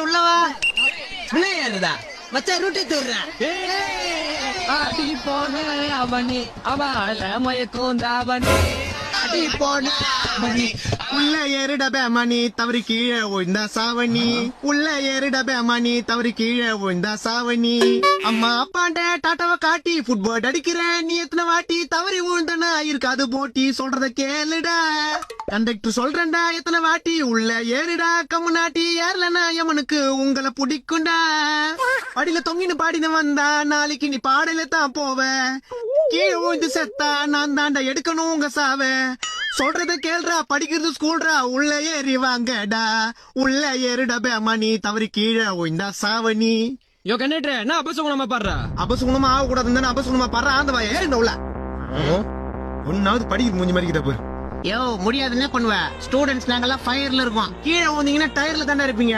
உள்ளவா விளையாடுதா மச்சா ரூட்டி தூடுறேன். அடி போன அவனி அவள மயக்கோந்தாவனி அடி போன அவனி உள்ள ஏறிட பேமணி தவறி கீழே ஓய்ந்தா சாவணி. உள்ள ஏறிட பேமணி தவறி கீழே ஓய்ந்தா சாவணி. அம்மா அப்பாண்ட டாட்டாவை காட்டி ஃபுட்பால் அடிக்கிறேன். நீ எத்தனை வாட்டி தவறி விழுந்தனா இருக்காது போட்டி சொல்றத கேளுடா. கண்டக்டர் சொல்றேன்டா எத்தனை வாட்டி உள்ள ஏறிடா. கம்மு நாட்டி ஏறலனா எமனுக்கு உங்களை பிடிக்குண்டா. படியில தொங்கின்னு பாடின வந்தா நாளைக்கு நீ பாடல தான் போவ. கீழே விழுந்து செத்தா நான் தாண்டா எடுக்கணும் உங்க சாவ. சொல்றத கேள்றா படிக்கிறது ஸ்கூல்ரா. உள்ள ஏறி வாங்கடா. உள்ள ஏறிட பேமணி தவறி கீழே ஓய்ந்தா சாவணி. யோ கண்டக்டர் என்ன அபசகுணமா பாடுறா? அபசகுணமா ஆக கூடாதுன்னு அபசகுணமா பாடுறா. அந்த வாய ஏறிட உள்ள ஒன்னாவது படிக்க மூஞ்சி மாதிரி கிட்ட போய் யோ முடியாதுன்னு பண்ணுவ. ஸ்டூடெண்ட்ஸ் நாங்கெல்லாம் ஃபயர்ல இருக்கோம். கீழே வந்தீங்கன்னா டயர்ல தானே இருப்பீங்க.